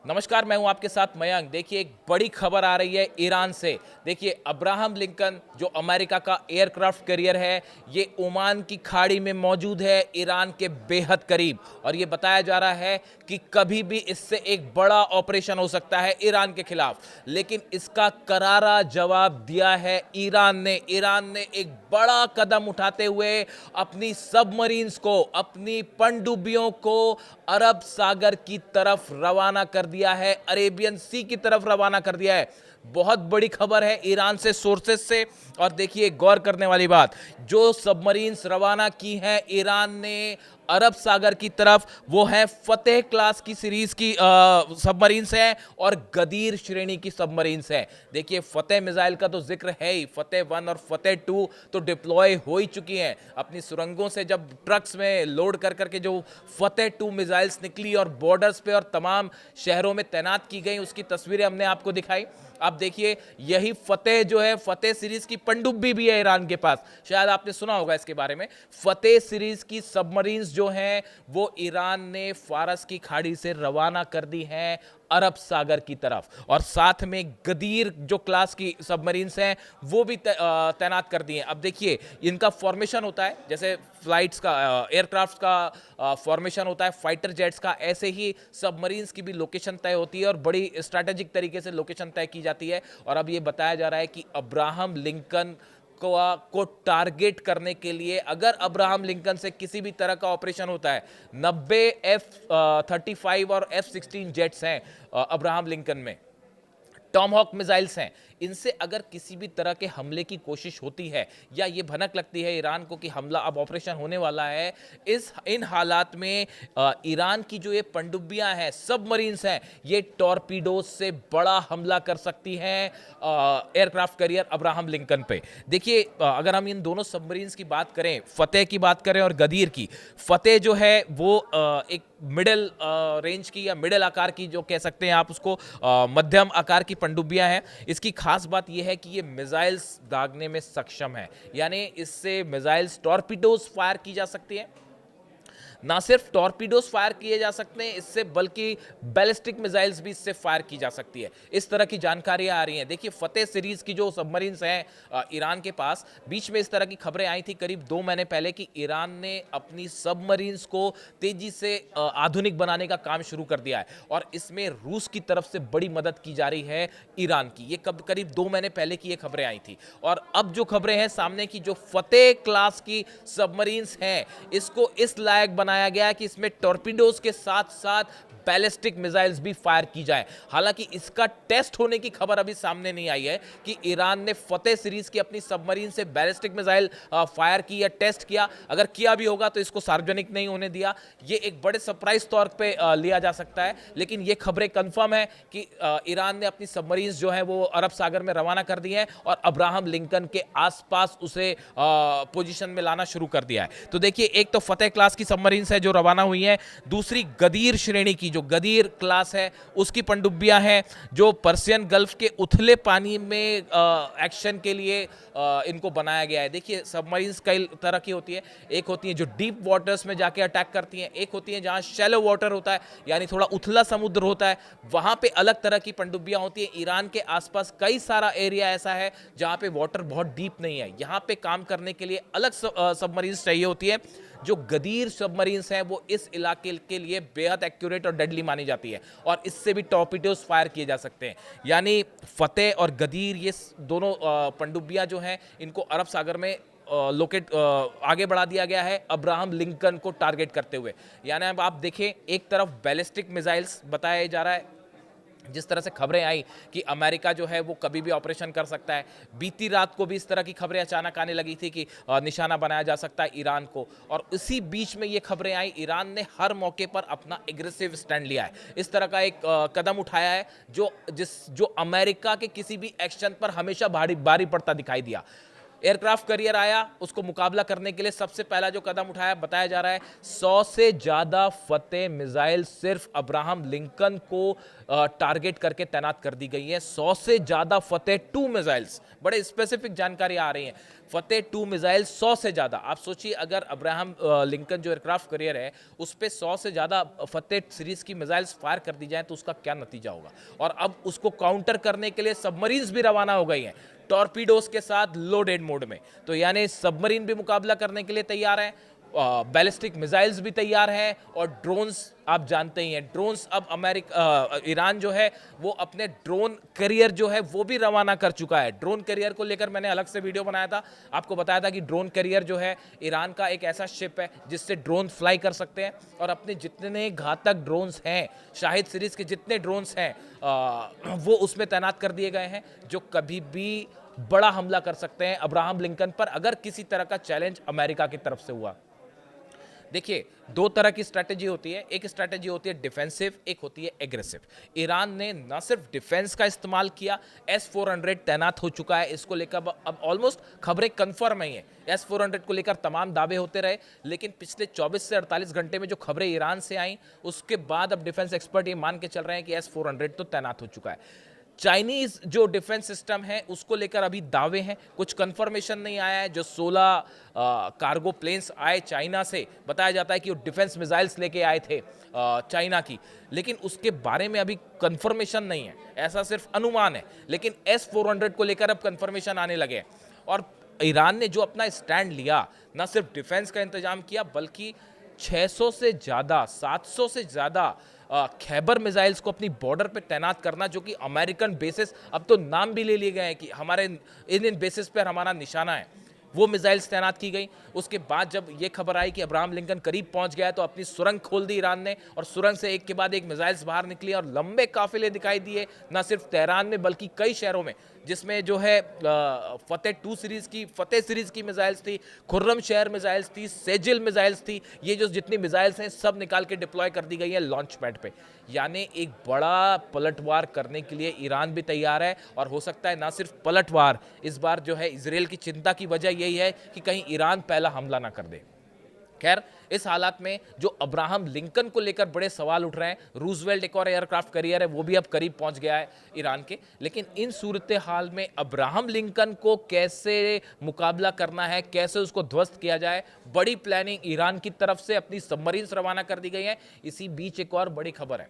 नमस्कार, मैं हूं आपके साथ मयंक। देखिए, एक बड़ी खबर आ रही है ईरान से। देखिए, अब्राहम लिंकन जो अमेरिका का एयरक्राफ्ट कैरियर है, ये ओमान की खाड़ी में मौजूद है, ईरान के बेहद करीब। और ये बताया जा रहा है कि कभी भी इससे एक बड़ा ऑपरेशन हो सकता है ईरान के खिलाफ। लेकिन इसका करारा जवाब दिया है ईरान ने एक बड़ा कदम उठाते हुए अपनी सबमरीन्स को, अपनी पनडुब्बियों को अरब सागर की तरफ रवाना कर दिया है, अरेबियन सी की तरफ रवाना कर दिया है। बहुत बड़ी खबर है ईरान से, सोर्सेस से। और देखिए, गौर करने वाली बात, जो सबमरीन्स रवाना की हैं ईरान ने अरब सागर की तरफ, वो है फतेह क्लास की सीरीज की सबमरीन्स हैं और गदीर श्रेणी की सबमरीन्स हैं। देखिए, फतेह मिसाइल का तो जिक्र है ही, फतेह 1 और फतेह 2 तो डिप्लॉय हो ही चुकी हैं। अपनी सुरंगों से जब ट्रक्स में लोड कर करके जो फतेह 2 मिसाइल्स निकली और बॉर्डर्स पे और तमाम शहरों में तैनात की गई, उसकी तस्वीरें हमने आपको दिखाई। आप देखिए, यही फतेह जो है, फतेह सीरीज की पनडुब्बी भी है ईरान के पास। शायद आपने सुना होगा इसके बारे में। फतेह सीरीज की सबमरीन्स जो हैं, वो ईरान ने फारस की खाड़ी से रवाना कर दी हैं अरब सागर की तरफ। और साथ में गदीर जो क्लास की सबमरीन्स हैं, वो भी तैनात कर दी हैं। अब देखिए, इनका फॉर्मेशन होता है जैसे फ्लाइट्स का, एयरक्राफ्ट का फॉर्मेशन होता है, फाइटर जेट्स का, ऐसे ही सबमरीन्स की भी लोकेशन तय होती है और बड़ी स्ट्रैटेजिक तरीके से लोकेशन तय की जाती है। और अब ये बताया जा रहा है कि अब्राहम लिंकन को टारगेट करने के लिए, अगर अब्राहम लिंकन से किसी भी तरह का ऑपरेशन होता है, 90 F-35 और F-16 जेट्स हैं अब्राहम लिंकन में, टॉमहॉक मिसाइल्स हैं, इनसे अगर किसी भी तरह के हमले की कोशिश होती है या ये भनक लगती है ईरान को कि हमला, अब ऑपरेशन होने वाला है, इन हालात में ईरान की जो ये पनडुब्बियां हैं, सबमरीन्स हैं, ये टॉर्पीडोज से बड़ा हमला कर सकती हैं एयरक्राफ्ट कैरियर अब्राहम लिंकन पे। देखिए, अगर हम इन दोनों सबमरीन्स की बात करें, फतेह की बात करें और गदीर की, फतेह जो है वो एक मिडिल रेंज की या मिडिल आकार की, जो कह सकते हैं आप उसको, मध्यम आकार की पनडुब्बियां हैं। इसकी खास बात यह है कि ये मिसाइल्स दागने में सक्षम है, यानी इससे मिसाइल्स, टॉर्पीडोज फायर की जा सकती है। ना सिर्फ टॉर्पीडोज फायर किए जा सकते हैं इससे, बल्कि बैलिस्टिक मिसाइल्स भी इससे फायर की जा सकती है। इस तरह की जानकारियां आ रही हैं। देखिए, फतेह सीरीज की जो सबमरीन्स हैं ईरान के पास, बीच में इस तरह की खबरें आई थी करीब 2 महीने पहले कि ईरान ने अपनी सबमरीन्स को तेजी से आधुनिक बनाने का काम शुरू कर दिया है और इसमें रूस की तरफ से बड़ी मदद की जा रही है ईरान की। ये करीब 2 महीने पहले की ये खबरें आई थी। और अब जो खबरें हैं सामने की, जो फतेह क्लास की सबमरीन्स हैं, इसको इस लायक बनाया गया है कि इसमें टॉर्पीडोज के साथ साथ बैलिस्टिक मिसाइल्स भी फायर की जाए। हालांकि इसका टेस्ट होने की खबर अभी सामने नहीं आई है कि ईरान ने फतेह सीरीज की अपनी सबमरीन से बैलिस्टिक मिसाइल फायर की या टेस्ट किया। अगर किया भी होगा तो इसको सार्वजनिक नहीं होने दिया। ये एक बड़े सरप्राइज तौर पे लिया जा सकता है। लेकिन ये खबरें कंफर्म है कि ईरान ने अपनी सबमरीन जो है वो अरब सागर में रवाना कर दी है और अब्राहम लिंकन के आसपास उसे पोजीशन में लाना शुरू कर दिया है। तो देखिए, एक तो फतेह क्लास की सबमरीन है जो रवाना हुई है, दूसरी गदीर श्रेणी की, जो गदीर क्लास है, उसकी पनडुब्बियां हैं जो पर्शियन गल्फ के उथले पानी में एक्शन के लिए इनको बनाया गया है। देखिए, सबमरीन्स कई तरह की होती है। एक होती है जो डीप वाटर्स में जाके अटैक करती हैं, एक होती है जहां शैलो वाटर होता है, यानी थोड़ा उथला समुद्र होता है, वहां पे अलग तरह की पनडुब्बियां होती हैं। ईरान के आसपास कई सारा एरिया ऐसा है जहां पे वाटर बहुत डीप नहीं है, यहां पे काम करने के लिए अलग सबमरीन्स चाहिए होती है। जो गदीर सबमरीन्स हैं वो इस इलाके के लिए बेहद एक्यूरेट और डेडली मानी जाती है और इससे भी टॉर्पीडोज फायर किए जा सकते हैं। यानी फतेह और गदीर, ये दोनों पनडुब्बियां जो हैं, इनको अरब सागर में आगे बढ़ा दिया गया है अब्राहम लिंकन को टारगेट करते हुए। यानी अब आप देखें, एक तरफ बैलिस्टिक मिसाइल्स बताया जा रहा है, जिस तरह से खबरें आई कि अमेरिका जो है वो कभी भी ऑपरेशन कर सकता है। बीती रात को भी इस तरह की खबरें अचानक आने लगी थी कि निशाना बनाया जा सकता है ईरान को, और इसी बीच में ये खबरें आई, ईरान ने हर मौके पर अपना एग्रेसिव स्टैंड लिया है, इस तरह का एक कदम उठाया है जो अमेरिका के किसी भी एक्शन पर हमेशा भारी पड़ता दिखाई दिया। एयरक्राफ्ट कैरियर आया, उसको मुकाबला करने के लिए सबसे पहला जो कदम उठाया, बताया जा रहा है 100 से ज़्यादा फतेह मिसाइल सिर्फ अब्राहम लिंकन को टारगेट करके तैनात कर दी गई है। 100 से ज़्यादा फतेह 2 मिसाइल्स, बड़े स्पेसिफिक जानकारी आ रही हैं। फतेह 2 मिसाइल 100 से ज़्यादा। आप सोचिए अगर अब्राहम लिंकन जो एयरक्राफ्ट कैरियर है उस पे 100 से ज़्यादा फतेह सीरीज़ की मिसाइल्स फायर कर दी जाए तो उसका क्या नतीजा होगा। और अब उसको काउंटर करने के लिए सबमरीन्स भी रवाना हो गई हैं टॉर्पीडोज के साथ लोडेड मोड में। तो यानी सबमरीन भी मुकाबला करने के लिए तैयार हैं, बैलिस्टिक मिसाइल्स भी तैयार हैं, और ड्रोन्स आप जानते ही हैं। ड्रोन्स अब ईरान जो है वो अपने ड्रोन करियर जो है वो भी रवाना कर चुका है। ड्रोन करियर को लेकर मैंने अलग से वीडियो बनाया था, आपको बताया था कि ड्रोन करियर जो है ईरान का एक ऐसा शिप है जिससे ड्रोन फ्लाई कर सकते हैं, और अपने जितने घातक ड्रोन्स हैं, शाहिद सीरीज के जितने ड्रोन्स हैं वो उसमें तैनात कर दिए गए हैं, जो कभी भी बड़ा हमला कर सकते हैं अब्राहम लिंकन पर अगर किसी तरह का चैलेंज अमेरिका की तरफ से हुआ। देखिए, दो तरह की स्ट्रैटेजी होती है, एक स्ट्रैटेजी होती है डिफेंसिव, एक होती है एग्रेसिव। ईरान ने न सिर्फ डिफेंस का इस्तेमाल किया, S-400 तैनात हो चुका है, इसको लेकर अब ऑलमोस्ट खबरें कंफर्म ही हैं। S-400 को लेकर तमाम दावे होते रहे, लेकिन पिछले 24 से 48 घंटे में जो खबरें ईरान से आई उसके बाद अब डिफेंस एक्सपर्ट ये मान के चल रहे हैं कि S-400 तो तैनात हो चुका है। चाइनीज जो डिफेंस सिस्टम है उसको लेकर अभी दावे हैं, कुछ कंफर्मेशन नहीं आया है। जो 16 कार्गो प्लेन्स आए चाइना से, बताया जाता है कि वो डिफेंस मिसाइल्स लेके आए थे चाइना की, लेकिन उसके बारे में अभी कंफर्मेशन नहीं है, ऐसा सिर्फ अनुमान है। लेकिन S-400 को लेकर अब कंफर्मेशन आने लगे हैं, और ईरान ने जो अपना स्टैंड लिया, ना सिर्फ डिफेंस का इंतजाम किया बल्कि 600 से ज़्यादा 700 से ज़्यादा खैबर मिसाइल्स को अपनी बॉर्डर पे तैनात करना, जो कि अमेरिकन बेसिस, अब तो नाम भी ले लिए गए हैं कि हमारे इन बेसिस पर हमारा निशाना है, वो मिसाइल्स तैनात की गई। उसके बाद जब ये खबर आई कि अब्राहम लिंकन करीब पहुंच गया है तो अपनी सुरंग खोल दी ईरान ने, और सुरंग से एक के बाद एक मिसाइल्स बाहर निकली और लंबे काफिले दिखाई दिए, ना सिर्फ तेहरान में बल्कि कई शहरों में, जिसमें जो है फतेह सीरीज की मिसाइल्स थी, खुर्रम शहर मिसाइल्स थी, सेजिल मिसाइल्स थी। ये जो जितनी मिसाइल्स हैं सब निकाल के डिप्लॉय कर दी गई है लॉन्च पैड पे। यानी एक बड़ा पलटवार करने के लिए ईरान भी तैयार है, और हो सकता है ना सिर्फ पलटवार, इस बार जो है इजराइल की चिंता की वजह यही है कि कहीं ईरान पहला हमला ना कर दे। खैर, इस हालात में जो अब्राहम लिंकन को लेकर बड़े सवाल उठ रहे हैं, रूजवेल्ट एक और एयरक्राफ्ट कैरियर है, वो भी अब करीब पहुंच गया है ईरान के, लेकिन इन सूरत हाल में अब्राहम लिंकन को कैसे मुकाबला करना है, कैसे उसको ध्वस्त किया जाए, बड़ी प्लानिंग ईरान की तरफ से, अपनी सबमरीन्स रवाना कर दी गई है। इसी बीच एक और बड़ी खबर है,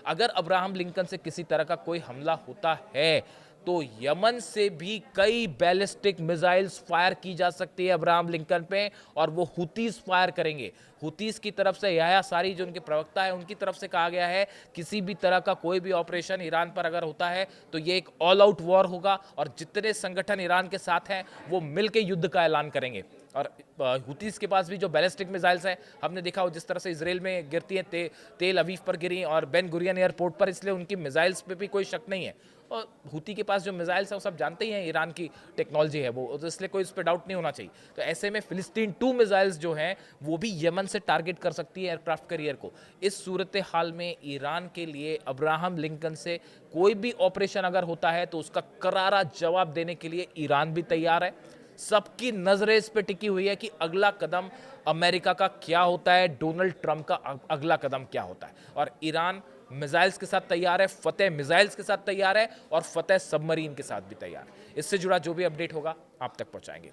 अगर अब्राहम लिंकन से किसी तरह का कोई हमला होता है तो यमन से भी कई बैलिस्टिक मिसाइल्स फायर की जा सकती है अब्राहम लिंकन पे, और वो हुतीस फायर करेंगे। हुतीस की तरफ से याह्या सारी जो उनके प्रवक्ता है उनकी तरफ से कहा गया है किसी भी तरह का कोई भी ऑपरेशन ईरान पर अगर होता है तो ये एक ऑल आउट वॉर होगा, और जितने संगठन ईरान के साथ हैं वो मिलकर युद्ध का ऐलान करेंगे। और हुतीस के पास भी जो बैलिस्टिक मिसाइल्स हैं, हमने देखा हो जिस तरह से इजराइल में गिरती हैं, तेल अवीव पर गिरी और बेन गुरियन एयरपोर्ट पर, इसलिए उनकी मिसाइल्स पे भी कोई शक नहीं है। और हुती के पास जो मिसाइल्स हैं वो सब जानते ही हैं ईरान की टेक्नोलॉजी है वो, तो इसलिए कोई इस पर डाउट नहीं होना चाहिए। तो ऐसे में फिलिस्तीन 2 मिसाइल्स जो हैं वो भी यमन से टारगेट कर सकती है एयरक्राफ्ट कैरियर को। इस सूरत हाल में ईरान के लिए अब्राहम लिंकन से कोई भी ऑपरेशन अगर होता है तो उसका करारा जवाब देने के लिए ईरान भी तैयार है। सबकी नजरें इस पे टिकी हुई है कि अगला कदम अमेरिका का क्या होता है, डोनाल्ड ट्रंप का अगला कदम क्या होता है। और ईरान मिसाइल्स के साथ तैयार है, फतेह मिसाइल्स के साथ तैयार है, और फतेह सबमरीन के साथ भी तैयार है। इससे जुड़ा जो भी अपडेट होगा आप तक पहुंचाएंगे।